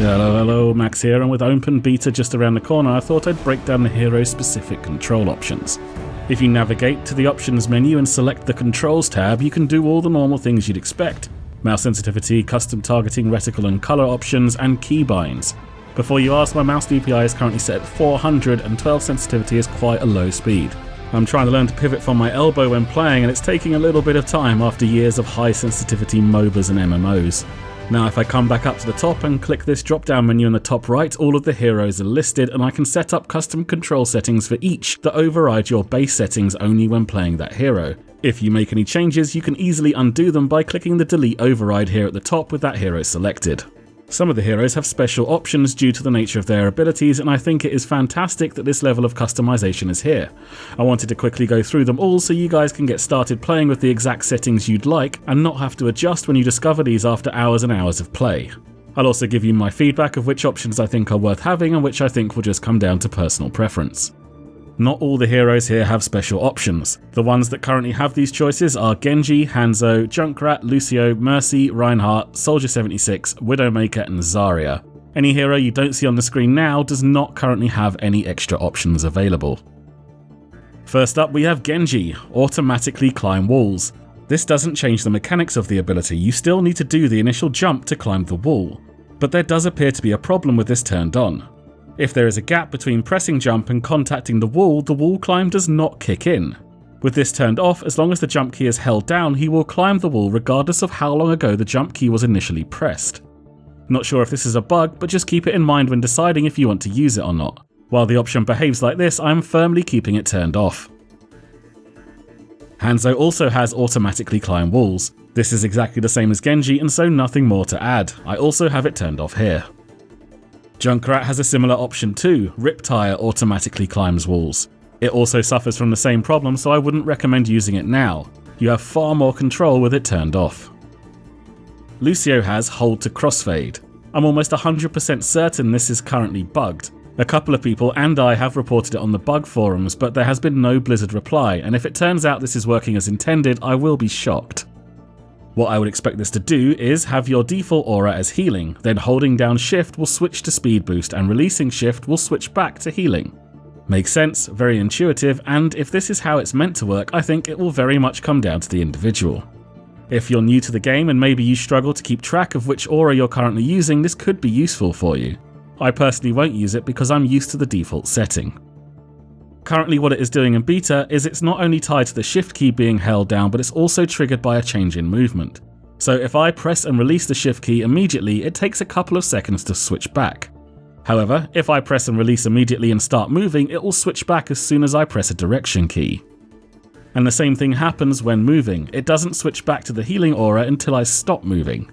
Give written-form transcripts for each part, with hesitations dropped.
Hello, Max here, and with open beta just around the corner, I thought I'd break down the hero-specific control options. If you navigate to the options menu and select the controls tab, you can do all the normal things you'd expect. Mouse sensitivity, custom targeting, reticle and color options, and keybinds. Before you ask, my mouse DPI is currently set at 400 and 12 sensitivity is quite a low speed. I'm trying to learn to pivot from my elbow when playing, and it's taking a little bit of time after years of high sensitivity MOBAs and MMOs. Now if I come back up to the top and click this drop down menu in the top right, all of the heroes are listed and I can set up custom control settings for each that override your base settings only when playing that hero. If you make any changes, you can easily undo them by clicking the delete override here at the top with that hero selected. Some of the heroes have special options due to the nature of their abilities, and I think it is fantastic that this level of customization is here. I wanted to quickly go through them all so you guys can get started playing with the exact settings you'd like and not have to adjust when you discover these after hours and hours of play. I'll also give you my feedback of which options I think are worth having and which I think will just come down to personal preference. Not all the heroes here have special options. The ones that currently have these choices are Genji, Hanzo, Junkrat, Lucio, Mercy, Reinhardt, Soldier 76, Widowmaker and Zarya. Any hero you don't see on the screen now does not currently have any extra options available. First up we have Genji, automatically climb walls. This doesn't change the mechanics of the ability, you still need to do the initial jump to climb the wall. But there does appear to be a problem with this turned on. If there is a gap between pressing jump and contacting the wall climb does not kick in. With this turned off, as long as the jump key is held down, he will climb the wall regardless of how long ago the jump key was initially pressed. Not sure if this is a bug, but just keep it in mind when deciding if you want to use it or not. While the option behaves like this, I am firmly keeping it turned off. Hanzo also has automatically climb walls. This is exactly the same as Genji and so nothing more to add. I also have it turned off here. Junkrat has a similar option too, Riptire automatically climbs walls. It also suffers from the same problem, so I wouldn't recommend using it now. You have far more control with it turned off. Lucio has hold to crossfade. I'm almost 100% certain this is currently bugged. A couple of people and I have reported it on the bug forums, but there has been no Blizzard reply, and if it turns out this is working as intended, I will be shocked. What I would expect this to do is have your default aura as healing, then holding down shift will switch to speed boost and releasing shift will switch back to healing. Makes sense, very intuitive, and if this is how it's meant to work, I think it will very much come down to the individual. If you're new to the game and maybe you struggle to keep track of which aura you're currently using, this could be useful for you. I personally won't use it because I'm used to the default setting. Currently what it is doing in beta is it's not only tied to the shift key being held down, but it's also triggered by a change in movement. So if I press and release the shift key immediately, it takes a couple of seconds to switch back. However, if I press and release immediately and start moving, it will switch back as soon as I press a direction key. And the same thing happens when moving, it doesn't switch back to the healing aura until I stop moving.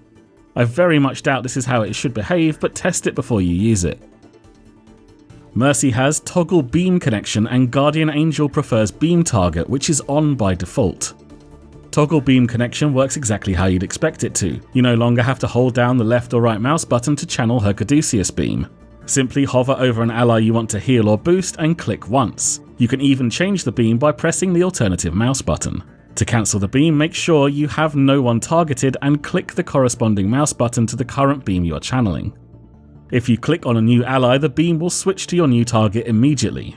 I very much doubt this is how it should behave, but test it before you use it. Mercy has toggle beam connection and Guardian Angel prefers beam target, which is on by default. Toggle beam connection works exactly how you'd expect it to. You no longer have to hold down the left or right mouse button to channel her Caduceus beam. Simply hover over an ally you want to heal or boost and click once. You can even change the beam by pressing the alternative mouse button. To cancel the beam, make sure you have no one targeted and click the corresponding mouse button to the current beam you are channeling. If you click on a new ally, the beam will switch to your new target immediately.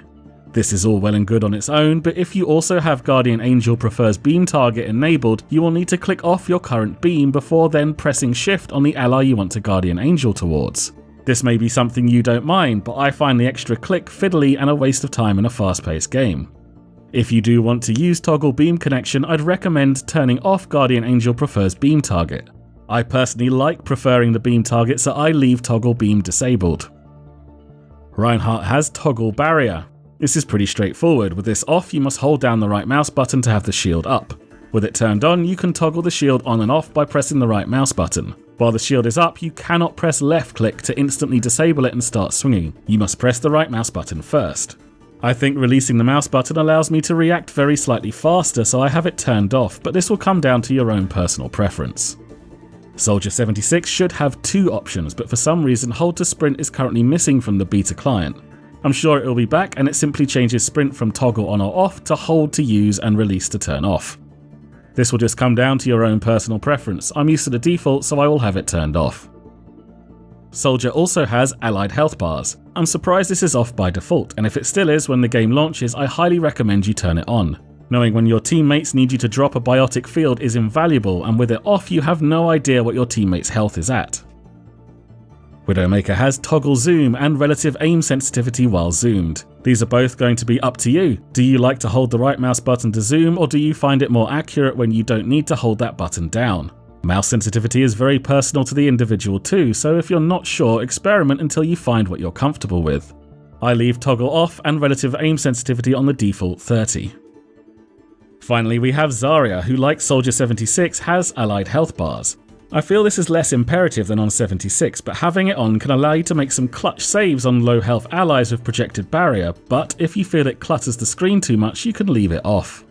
This is all well and good on its own, but if you also have Guardian Angel prefers beam target enabled, you will need to click off your current beam before then pressing shift on the ally you want to Guardian Angel towards. This may be something you don't mind, but I find the extra click fiddly and a waste of time in a fast-paced game. If you do want to use toggle beam connection, I'd recommend turning off Guardian Angel prefers beam target. I personally like preferring the beam target, so I leave toggle beam disabled. Reinhardt has toggle barrier. This is pretty straightforward. With this off, you must hold down the right mouse button to have the shield up. With it turned on, you can toggle the shield on and off by pressing the right mouse button. While the shield is up, you cannot press left click to instantly disable it and start swinging. You must press the right mouse button first. I think releasing the mouse button allows me to react very slightly faster, so I have it turned off, but this will come down to your own personal preference. Soldier 76 should have two options, but for some reason hold to sprint is currently missing from the beta client. I'm sure it will be back, and it simply changes sprint from toggle on or off to hold to use and release to turn off. This will just come down to your own personal preference. I'm used to the default, so I will have it turned off. Soldier also has allied health bars. I'm surprised this is off by default, and if it still is when the game launches, I highly recommend you turn it on. Knowing when your teammates need you to drop a biotic field is invaluable, and with it off you have no idea what your teammate's health is at. Widowmaker has toggle zoom and relative aim sensitivity while zoomed. These are both going to be up to you. Do you like to hold the right mouse button to zoom, or do you find it more accurate when you don't need to hold that button down? Mouse sensitivity is very personal to the individual too, so if you're not sure, experiment until you find what you're comfortable with. I leave toggle off and relative aim sensitivity on the default 30. Finally, we have Zarya, who like Soldier 76 has allied health bars. I feel this is less imperative than on 76, but having it on can allow you to make some clutch saves on low health allies with projected barrier, but if you feel it clutters the screen too much, you can leave it off.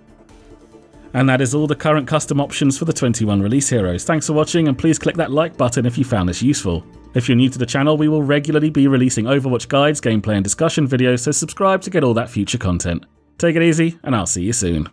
And that is all the current custom options for the 21 release heroes. Thanks for watching, and please click that like button if you found this useful. If you're new to the channel, we will regularly be releasing Overwatch guides, gameplay and discussion videos, so subscribe to get all that future content. Take it easy, and I'll see you soon.